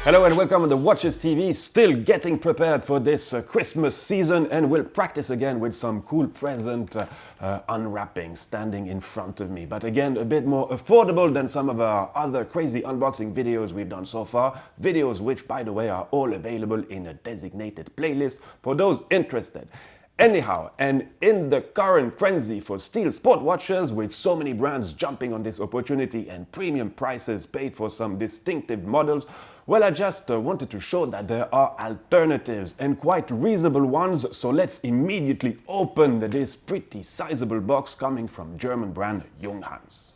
Hello and welcome to the Watches TV, still getting prepared for this Christmas season, and we'll practice again with some cool present unwrapping standing in front of me. But again, a bit more affordable than some of our other crazy unboxing videos we've done so far. Videos which, by the way, are all available in a designated playlist for those interested. Anyhow, and in the current frenzy for steel sport watches, with so many brands jumping on this opportunity and premium prices paid for some distinctive models, well, I just wanted to show that there are alternatives and quite reasonable ones, so let's immediately open this pretty sizable box coming from German brand Junghans.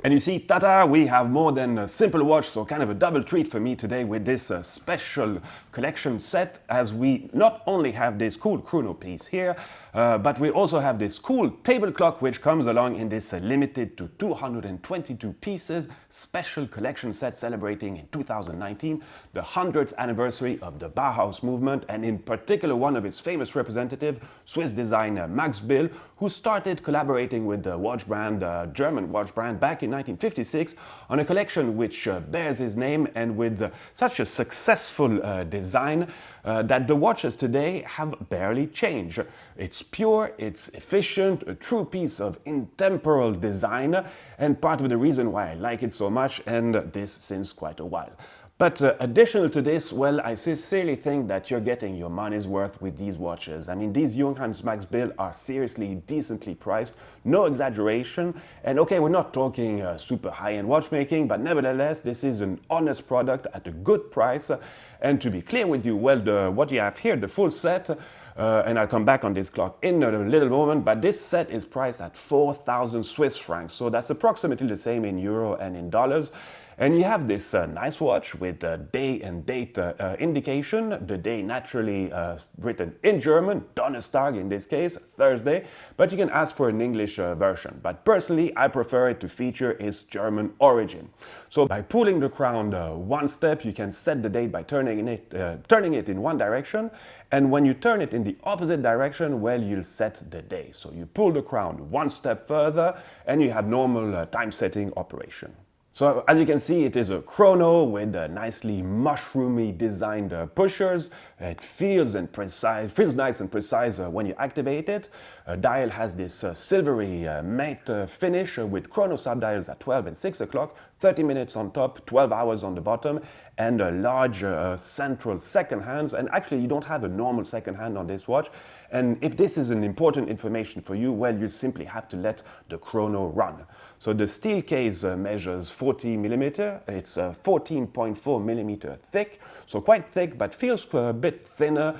And you see, ta-da, we have more than a simple watch, so kind of a double treat for me today with this special collection set, as we not only have this cool chrono piece here, but we also have this cool table clock which comes along in this limited to 222 pieces special collection set celebrating in 2019 the 100th anniversary of the Bauhaus movement, and in particular one of its famous representatives, Swiss designer Max Bill, who started collaborating with the watch brand, German watch brand, back in 1956 on a collection which bears his name, and with such a successful design that the watches today have barely changed. It's pure, it's efficient, a true piece of intemporal design, and part of the reason why I like it so much, and this since quite a while. But additional to this, well, I sincerely think that you're getting your money's worth with these watches. I mean, these Junghans Max Bill are seriously decently priced, no exaggeration. And okay, we're not talking super high-end watchmaking, but nevertheless, this is an honest product at a good price. And to be clear with you, well, what you have here, the full set, and I'll come back on this clock in a little moment, but this set is priced at 4,000 Swiss francs. So that's approximately the same in euro and in dollars. And you have this nice watch with day and date indication. The day naturally written in German, Donnerstag in this case, Thursday, but you can ask for an English version. But personally, I prefer it to feature its German origin. So by pulling the crown one step, you can set the date by turning it in one direction. And when you turn it in the opposite direction, well, you'll set the day. So you pull the crown one step further and you have normal time setting operation. So as you can see, it is a chrono with nicely mushroomy designed pushers. It feels nice and precise when you activate it. Dial has this silvery matte finish with chrono subdials at 12 and 6 o'clock, 30 minutes on top, 12 hours on the bottom, and a large central second hand. And actually, you don't have a normal second hand on this watch. And if this is an important information for you, well, you simply have to let the chrono run. So the steel case measures 40 millimeter. It's 14.4 millimeter thick, so quite thick, but feels a bit thinner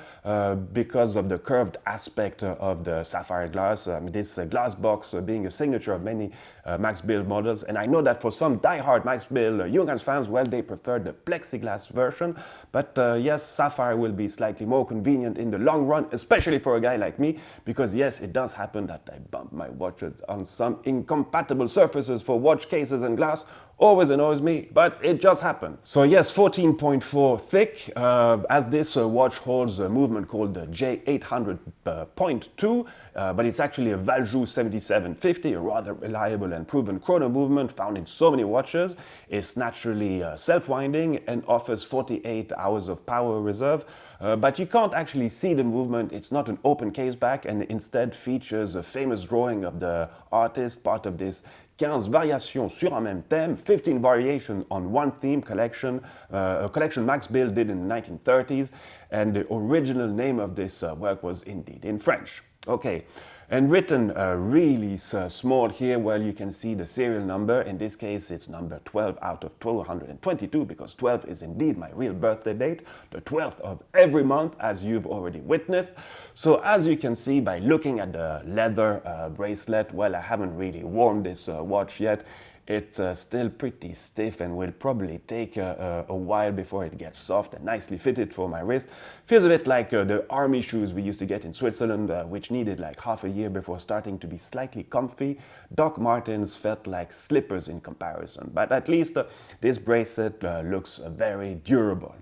because of the curved aspect of the sapphire glass. This glass box being a signature of many Max Bill models. And I know that for some die-hard Max Bill Junghans fans, well, they prefer the plexiglass version. But yes, sapphire will be slightly more convenient in the long run, especially for a guy like me, because yes, it does happen that I bump my watches on some incompatible surfaces for watch cases and glass. Always annoys me, but it just happened. So yes, 14.4 thick, as this watch holds a movement called the J800.2, but it's actually a Valjoux 7750, a rather reliable and proven chrono movement found in so many watches. It's naturally self-winding and offers 48 hours of power reserve, but you can't actually see the movement. It's not an open case back, and instead features a famous drawing of the artist, part of this 15 variations sur un même thème, 15 variations on one theme collection, a collection Max Bill did in the 1930s, and the original name of this work was indeed in French. Okay, and written really small here, well, you can see the serial number. In this case, it's number 12 out of 222, because 12 is indeed my real birthday date, the 12th of every month, as you've already witnessed. So as you can see by looking at the leather bracelet, well, I haven't really worn this watch yet. it's still pretty stiff and will probably take a while before it gets soft and nicely fitted for my wrist. Feels a bit like the army shoes we used to get in Switzerland, which needed like half a year before starting to be slightly comfy. Doc Martens felt like slippers in comparison, but at least this bracelet looks very durable.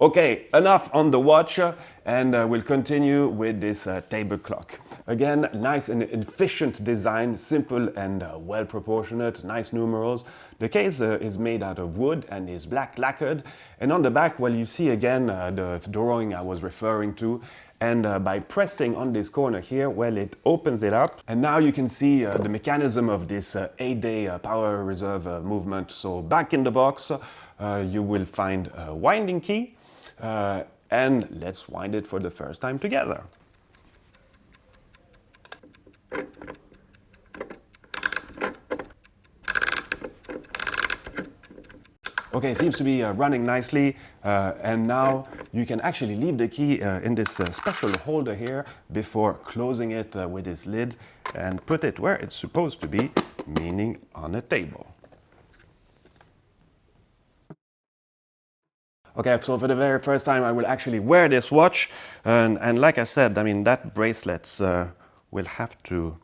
Okay, enough on the watch, and we'll continue with this table clock. Again, nice and efficient design, simple and well proportionate, nice numerals. The case is made out of wood and is black lacquered. And on the back, well, you see again the drawing I was referring to. And by pressing on this corner here, well, it opens it up. And now you can see the mechanism of this 8-day power reserve movement. So back in the box, you will find a winding key. And let's wind it for the first time together. Okay, seems to be running nicely, and now you can actually leave the key in this special holder here before closing it with this lid and put it where it's supposed to be, meaning on a table. Okay, so for the very first time I will actually wear this watch, and like I said, I mean, that bracelet will have to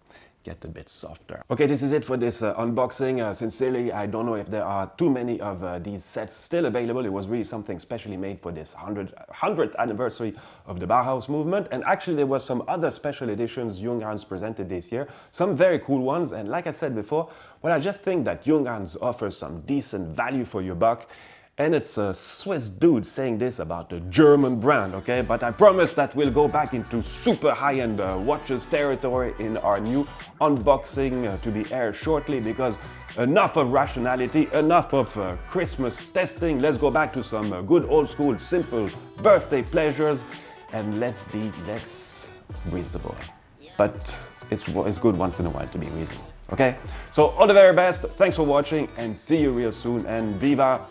get a bit softer. Okay, this is it for this unboxing. Sincerely, I don't know if there are too many of these sets still available. It was really something specially made for this 100th anniversary of the Bauhaus movement. And actually there were some other special editions Junghans presented this year. Some very cool ones. And like I said before, well, I just think that Junghans offers some decent value for your buck. And it's a Swiss dude saying this about a German brand, okay? But I promise that we'll go back into super high-end watches territory in our new unboxing to be aired shortly, because enough of rationality, enough of Christmas testing. Let's go back to some good old school, simple birthday pleasures, and let's be less reasonable. But it's good once in a while to be reasonable, okay? So all the very best, thanks for watching, and see you real soon, and Viva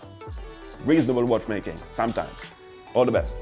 reasonable watchmaking, sometimes. All the best.